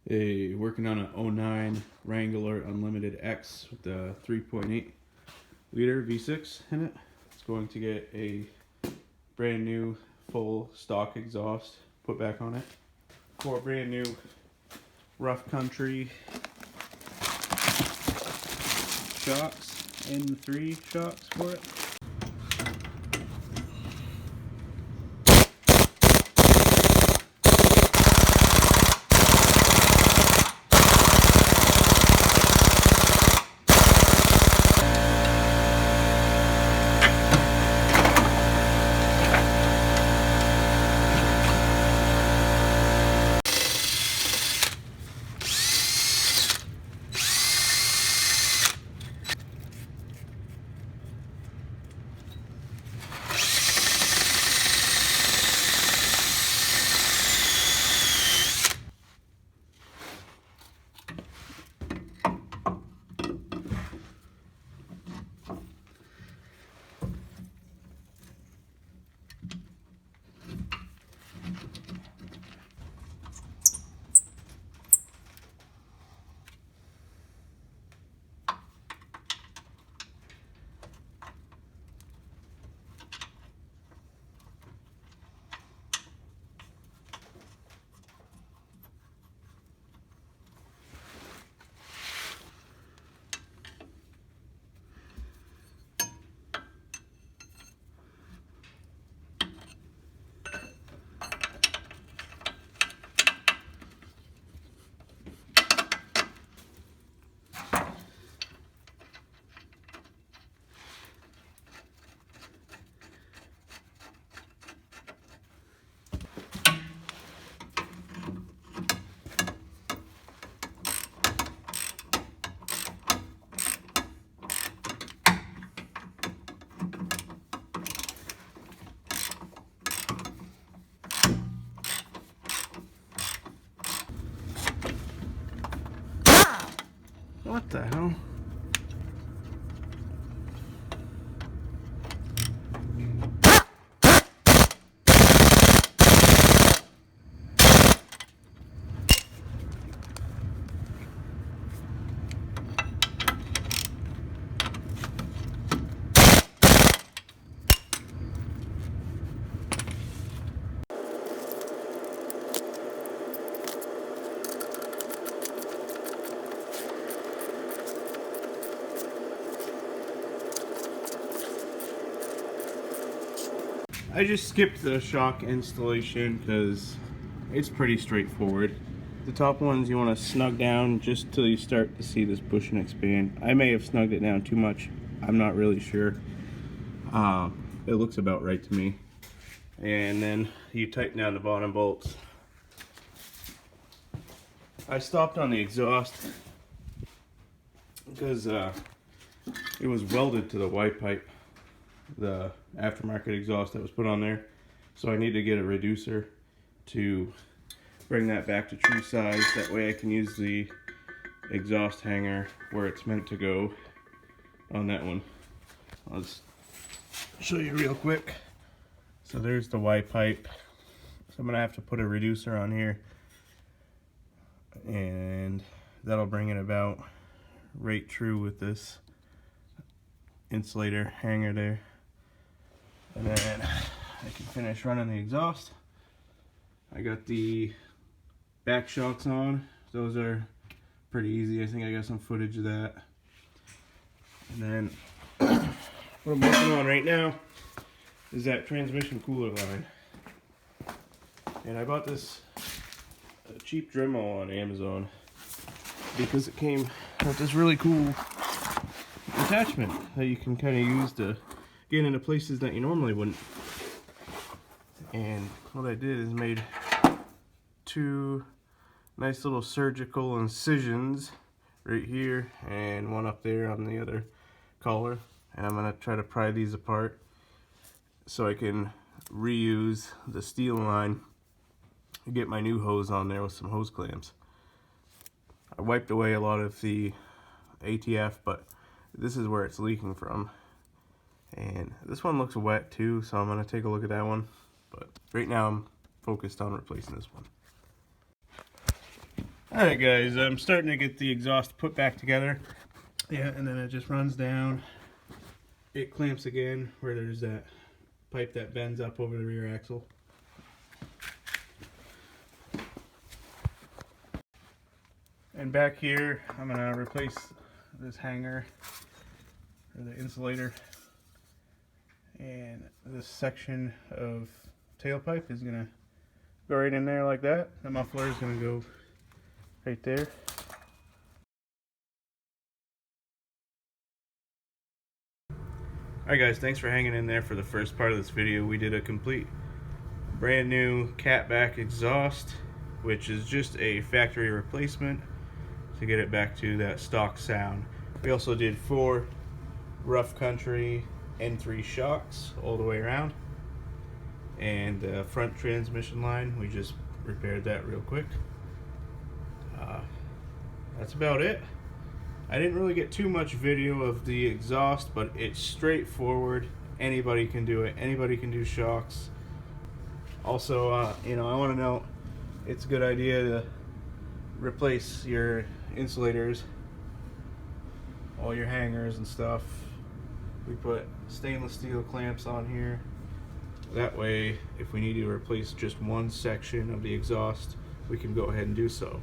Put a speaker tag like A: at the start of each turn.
A: Working on an 09 Wrangler Unlimited X with the 3.8 liter V6 in it. It's going to get a brand new full stock exhaust put back on it. 4 brand new rough country shocks, N3 shocks for it. What the hell? I just skipped the shock installation because it's pretty straightforward. The top ones you want to snug down just till you start to see this bushing expand. I may have snugged it down too much. I'm not really sure. It looks about right to me. And then you tighten down the bottom bolts. I stopped on the exhaust because it was welded to the Y pipe, the aftermarket exhaust that was put on there. So I need to get a reducer to bring that back to true size. That way I can use the exhaust hanger where it's meant to go on that one. I'll just show you real quick. So there's the Y pipe. So I'm gonna have to put a reducer on here, and that'll bring it about right true with this insulator hanger there. And then I can finish running the exhaust. I got the back shocks on. Those are pretty easy. I think I got some footage of that. And then what I'm working on right now is that transmission cooler line. And I bought this cheap Dremel on Amazon because it came with this really cool attachment that you can kind of use to get into places that you normally wouldn't. And what I did is made 2 nice little surgical incisions right here and one up there on the other collar. And I'm going to try to pry these apart so I can reuse the steel line and get my new hose on there with some hose clamps. I wiped away a lot of the ATF, but this is where it's leaking from. And this one looks wet too, so I'm going to take a look at that one. But right now I'm focused on replacing this one. Alright guys, I'm starting to get the exhaust put back together. Yeah, and then it just runs down. It clamps again where there's that pipe that bends up over the rear axle. And back here, I'm going to replace this hanger, or the insulator. And this section of tailpipe is going to go right in there like that. The muffler is going to go right there. Alright guys, thanks for hanging in there for the first part of this video. We did a complete brand new catback exhaust, which is just a factory replacement to get it back to that stock sound. We also did 4 rough country N3 shocks all the way around, and the front transmission line, we just repaired that real quick. That's about it. I didn't really get too much video of the exhaust, but it's straightforward. Anybody can do it. Anybody can do shocks. Also, you know, I want to know, it's a good idea to replace your insulators, all your hangers and stuff. We put stainless steel clamps on here. That way, if we need to replace just one section of the exhaust, we can go ahead and do so.